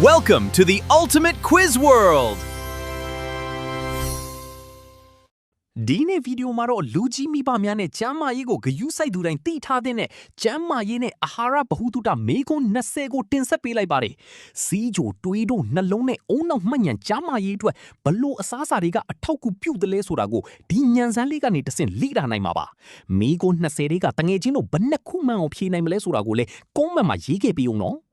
Welcome to the Ultimate Quiz World! ဒီနေ့ဗီဒီယိုမှာတော့လူကြီးမိဘများနဲ့ကျမ်းမာရေးကိုဂရုစိုက်သူတိုင်းသိထားတဲ့ကျမ်းမာရေးနဲ့အာဟာရဗဟုသုတမေးခွန်း20ကိုတင်ဆက်ပေးလိုက်ပါတယ်။စီးကြိုတွေးတို့နှလုံးနဲ့အုံနောက်မှတ်ဉဏ်ကျမ်းမာရေးအတွက်ဘလို့အစားအစာတွေကအထောက်အကူပြုတယ်လဲဆိုတာကိုဒီဉာဏ်စမ်းလေးကနေတဆင့်လေ့လာနိုင်မှာပါ။မေးခွန်း20တွေကတငယ်ချင်းတို့ဘယ်နှခုမှန်အောင်ဖြေနိုင်မလဲဆိုတာကိုလည်းကွန်မန့်မှာရေးခဲ့ပေးအောင်နော်။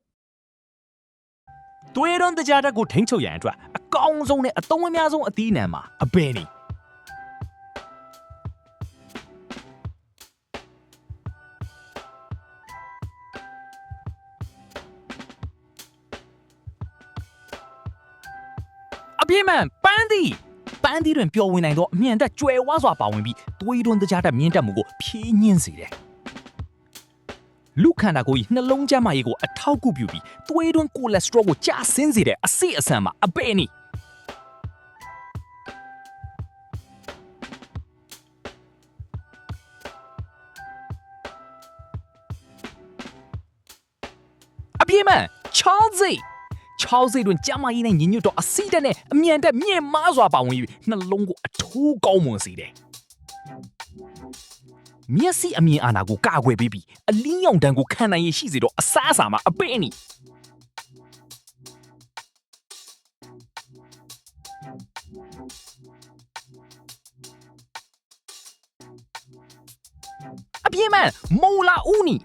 တွေးတွန်းတကြားတက်ကိုထိန်းချုပ်ရန်အတွက်အကောင်းဆုံးနဲ့အသုံးအများဆုံးအသီးအနှံမှာအဘယ်နည်းအပြည့်မှန်ပန်းသီးတွင်ပျော်ဝင်နိုင်သောအမြန်တက်ကြွယ်ဝစွာပါဝင်ပြီးသွေးတွန်းတကြားတက်မြင့်တက်မှုကိုဖြည့်ညှင်းစေတယ်လူခန္ဓာကိုယ်၏နှလုံးကျန်းမာရေးကိုအထောက်အကူပြုပြီးသွေးတွန်းကိုလက်စထရောကိုကျဆင်းစေတဲ့အဆိပ်အဆန်မှာအပဲ့နည်းအပြည့်မှန်ချောင်းစိတ်တွင်ကျမ်းမာရေးနဲ့ညီညွတ်တော့အဆီးတက်နဲ့အမြန်တက်မြင့်မားစွာပါဝင်ပြီးနှလုံးကိုအထိုးကောင်းမွန်စေတယ်။မျက်စိအမြင်အာဏာကိုကာကွယ်ပေးပြီးအလင်းရောင်တန်းကိုခံနိုင်ရရှိစေတော့အစားအစာမှာအပဲ့နည်းအပြည့်မှန်မိုလာဦးနီ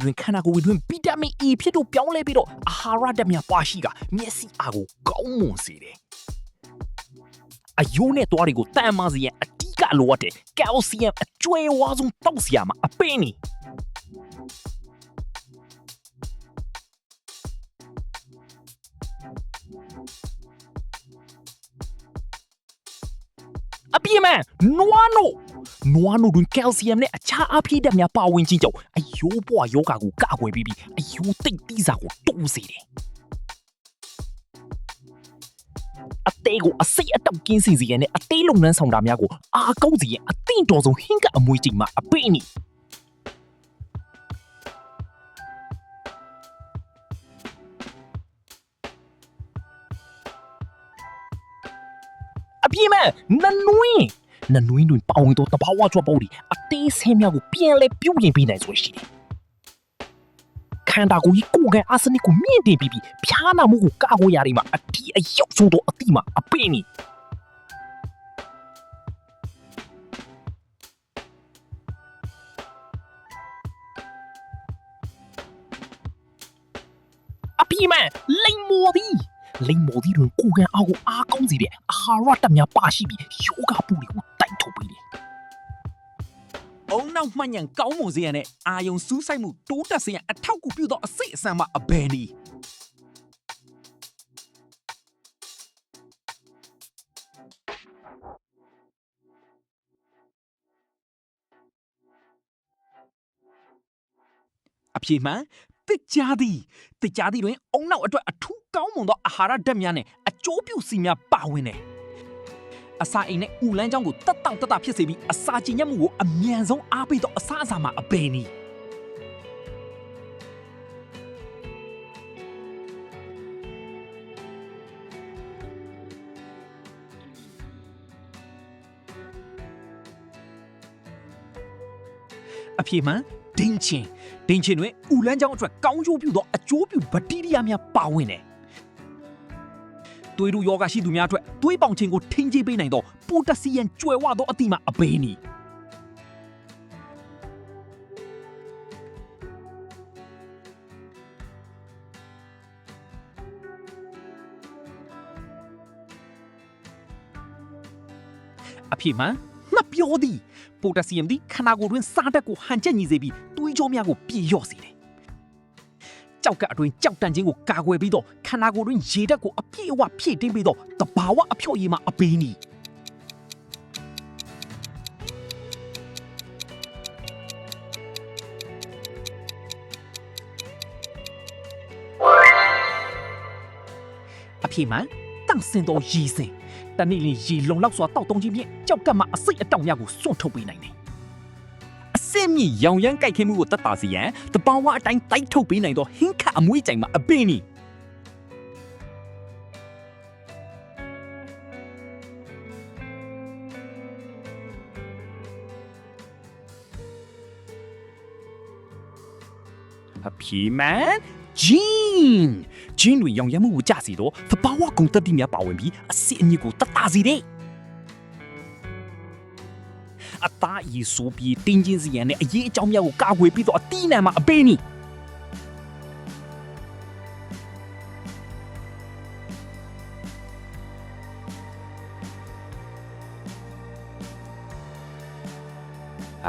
တွင်ခန္ဓာကိုယ်တွင်ဗီတာမင် E ဖြစ်တို့ပြောင်းလဲပြီးတော့အာဟာရဓာတ်များပါရှိကမျက်စိအားကိုကောင်းမွန်စေတယ်။အယိုးနဲ့သွားတွေကိုတန်မာစေရန်အဓိကလိုအပ်တဲ့ကယ်လ်ဆီယမ်အကျွဲဝါဆုံးတောက်စရာမှာအပင်းနေအပြည့်မှန်နွားနိုတွင်ကယ်လ်ဆီယမ်နဲ့အခြားအဖိဓာတ်များပါဝင်ခြင်းကြောင့်အယိုးပွားယောဂါကိုကာကွယ်ပြီးအယိုးသိပ်သီးစာကိုတိုးစေတယ်အသေးကိုအစိတ်အတောက်ကင်းစင်စေရန်နဲ့အသေးလုပ်ငန်းဆောင်တာများကိုအားကောင်းစေရန်အသင့်တော်ဆုံးဟင်းကအမွေးချိန်မှာအပိနည်းအပြည့်မဲ့နနွင်းတွင်ပေါဝင်သောတဘာဝကြွက်ပေါတွေအသေးဆဲများကိုပြန်လဲပြုတ်ရင်ပေးနိုင်စွမ်းရှိတယ်။ခန္ဓာကိုယ်ကြီးကိုယ်ခံအာဆနစ်ကိုမြင့်တင်ပြီးဖျားနာမှုကိုကာကွယ်ရတဲ့မှာအတီးအရောက်ဆုံးသောအသည့်မှာအပင်းနေအပြည့်မဲ့လိမ်မော်သည်တွင်ကိုယ်ခံအားကိုအားကောင်းစေတဲ့အာဟာရဓာတ်များပါရှိပြီးယောဂပူတွေကိုတိုက်ထုတ်ပေးတယ်။အုံနောက်မှတ်ဉဏ်ကောင်းမွန်စေရန်နဲ့အာယုံစူးစိုက်မှုတိုးတက်စေရန်အထောက်အကူပြုသောအစိတ်အဆန်မှာအဘယ်နည်းအပြည့်မှန်တစ်ကြားသည်တွင်အုံနောက်အတွက်အထူးကောင်းမွန်သောအာဟာရဓာတ်များနဲ့အကျိုးပြုစီများပါဝင်တယ်။အစာအိမ်နဲ့ဥလန်းချောင်းကိုတက်ဖြစ်စေပြီးအစာကျဉ်ညက်မှုကိုအမြန်ဆုံးအားပေးသောအစားအစာမှာအဘယ်နည်းအပြည့်မှန်ဒိန်ချင်တွင်ဥလန်းချောင်းအတွက်ကောင်းကျိုးပြုသောအကျိုးပြုဘက်တီးရီးယားများပါဝင်တယ်။သွေးတို့ယောဂရှိသူများအတွက်သွေးပေါင်ခြင်းကိုထိန်းချုပ်ပေးနိုင်သောပိုတက်ဆီယမ်ကြွယ်ဝသောအသည့်မှာအဘယ်နည်းအဖြစ်မှန်မပြောသည်ပိုတက်ဆီယမ်သည်ခန္ဓာကိုယ်တွင်စားဓာတ်ကိုဟန်ချက်ညီစေပြီးသွေးကြောများကိုပြေလျော့စေတယ်။ကြောက်ကအတွင်းကြောက်တန့်ခြင်းကိုကာကွယ်ပြီးတော့ခန္ဓာကိုယ်တွင်ရေဓာတ်ကိုအပြည့်အဝဖြည့်တင်းပြီးတော့တဘာဝအဖျော့ရည်မှာအပင်းနီအဖြစ်မှန်တန့်စင်သောရည်စင်တနေ့လရေလုံလောက်စွာတောက်တုံးခြင်းဖြင့်ကြောက်ကမှအစိတ်အတောက်များကိုစွန့်ထုတ်ပေးနိုင်တယ်။အစစ်မြစ်ရောင်ရမ်းကြိုက်ခဲမှုကိုတတ်တာစီရန်တဘာဝအတိုင်းတိုက်ထုတ်ပေးနိုင်သောဟင်းခတ်အမွှေးကြိုင်မှာအပင်းနီ အဖြေမှန်ဂျင်းတွေရောင်ရမ်းမှုကိုကြစီတော့သဘာဝဂုဏ်သတ္တိများပါဝင်ပြီးအစစ်အမြစ်ကိုတတ်တာစီတဲ့အသားအည်ဆိုပြီးတင်းချင်းစီရန်နဲ့အရေးအကြောင်းများကိုကာကွယ်ပြီးတော့အတိအနံမှာအပေးနီ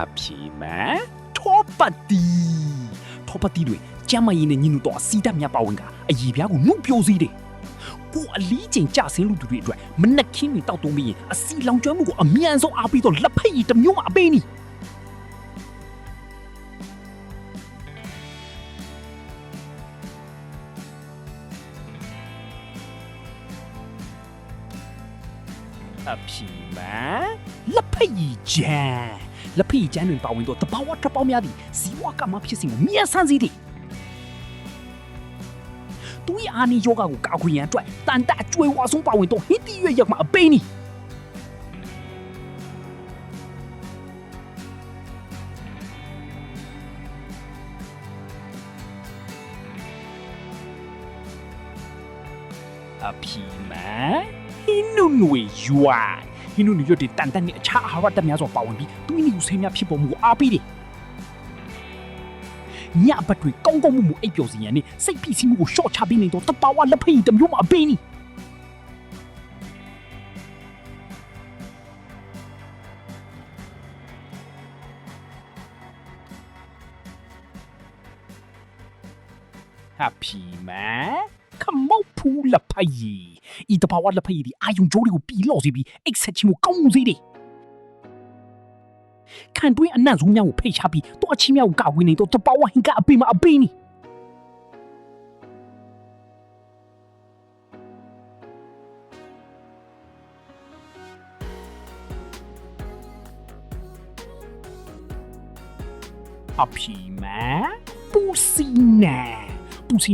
အဖြေမှန်ထောပတ်တီတွေကျမ်းမာရေးနဲ့ညီညွတ်တော့စီးတပ်များပါဝင်ကအည်ပြားကိုနှုတ်ပြိုးစေတယ်ကိုအလီးချိန်ကြဆင်းလူတွေအတွက်မနက်ခင်းတွေတောက်တုံးပြီးရင်အစီလောင်ကျွမ်းမှုကိုအမြန်ဆုံးအားပေးတော့လက်ဖက်ရည်တစ်မျိုးမှအပေးနီအဖြေမှန်လက်ဖက်ရည်ချမ်းတွေပါဝင်တော့တဘာဝထပ်ပေါင်းများသည့်ဇီဝကမဖြစ်စဉ်ကိုမြန်ဆန်းစေတယ်သူ့အာနီယောဂကိုကာကွယ်ရန်အတွက်တန်တအကျွေးဝါဆုံးပါဝင်တော့ဟင်းတီရွက်ရက်မှာအပိနီအဖြေမှန်ဟင်းနုနွေရွာဟင်းနုရွက်တွေတန်နဲ့အခြားအာဟာရဓာတ်များစွာပါဝင်ပြီးသူ့နီကိုဆေးများဖြစ်ပေါ်မှုကိုအားပေးတယ်ညဘက်တွေကောင်းမှုအိပ်ပျော်စီရန်နဲ့စိတ်ဖိစီးမှုကိုရှော့ချပေးနေတော့တဘာဝလက်ဖက်ရည်တစ်မျိုးမှအပေးနီHappy man ခမောက်ဖူးလက်ဖက်ရည်ဤတဘာဝလက်ဖက်ရည်ဒီအာယုံကြိုးတွေကိုပြီးလော့စီပြီးအိတ်ဆက်ချင်းကိုကောင်းမှုစေတယ်ခံတွင်းအနံ့ဆုံးများကိုဖိတ်ချပြီးတော့အချင်းများကိုကာကွယ်နေတော့တဘာဝဟင်ကအပေးမှအပေးနီအဖြေမှန်ပူစီ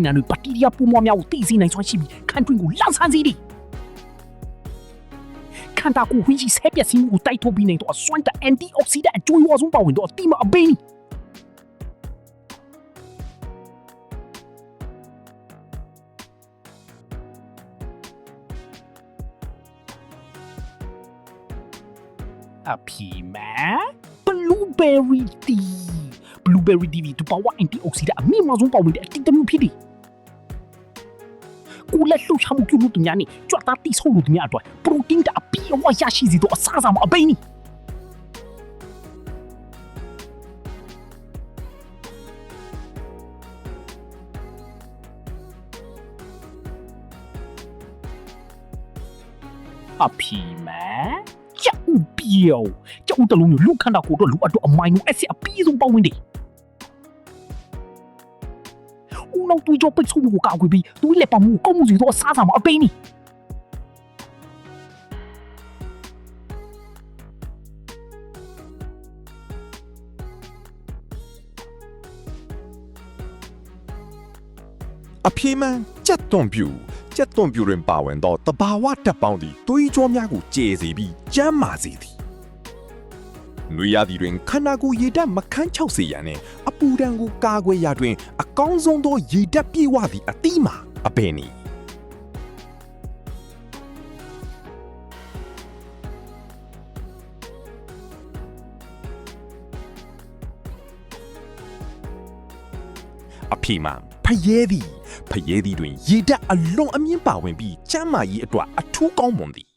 နာတွေဘက်တီးရီးယားပိုးမွှားများကိုတိစေနိုင်စွမ်းရှိပြီးခံတွင်းကိုလှဆန်းစေတယ်ခန္ဓာကိုယ်ဝင်းကြီးဆဲပြက်စီးမှုကိုတိုက်ထုတ်ပြီးနိုင်တော့အစွမ်းတအန်တီအောက်ဆီဒန့်အကျိုးဝါဆုံးပါဝင်တော့အတိမအပိန်းအဖြေမှန်ဘလူးဘယ်ရီတီတူပါဝါအန်တီအောက်ဆီဒန့်အမြင့်မားဆုံးပါဝင်တဲ့အတိတ်မျိုးဖြစ်တယ်ကိုလက်လှုပ်ရှားမှုပြုလုပ်သူများနဲ့ကြွတာတိဆောက်လို့သူများအတွက်ပရိုတင်းအပြည့်အဝရရှိစေတော့အစားအစာမအပိန်းနီအဖြေမှန်ကြောက်တလုံးမျိုးလူခန္ဓာကိုယ်တော့လူအတော့အမိုင်နိုအက်ဆစ်အပြည့်ဆုံးပါဝင်တယ်ဦးနောက်တွေးကြပိတ်ဆို့မှုကိုကာကွယ်ပြီးသူ့လက်ပံမှုကိုကောက်မှုစီတော့အစားအစာမအပိန်းနီအဖြေမှန်ကြက်သွန်ပြူတွင်ပါဝင်သောတဘာဝဓာတ်ပေါင်းသည်သွေးကြောများကိုကျေစေပြီးကျန်းမာစေသည်နွေရာသီတွင်ခန္ဓာကိုယ်ရေဓာတ်မခန်းချောက်စေရန်နှင့်အပူဒဏ်ကိုကာကွယ်ရာတွင်အကောင်းဆုံးသောရေဓာတ်ပြည့်ဝသည့်အသီးမှာအပင်နီအဖြေမှန်ဖယဲသည်တွင်ရေဓာတ်အလွန်အမြင့်ပါဝင်ပြီးကျန်းမာရေးအတွက်အထူးကောင်းမွန်သည်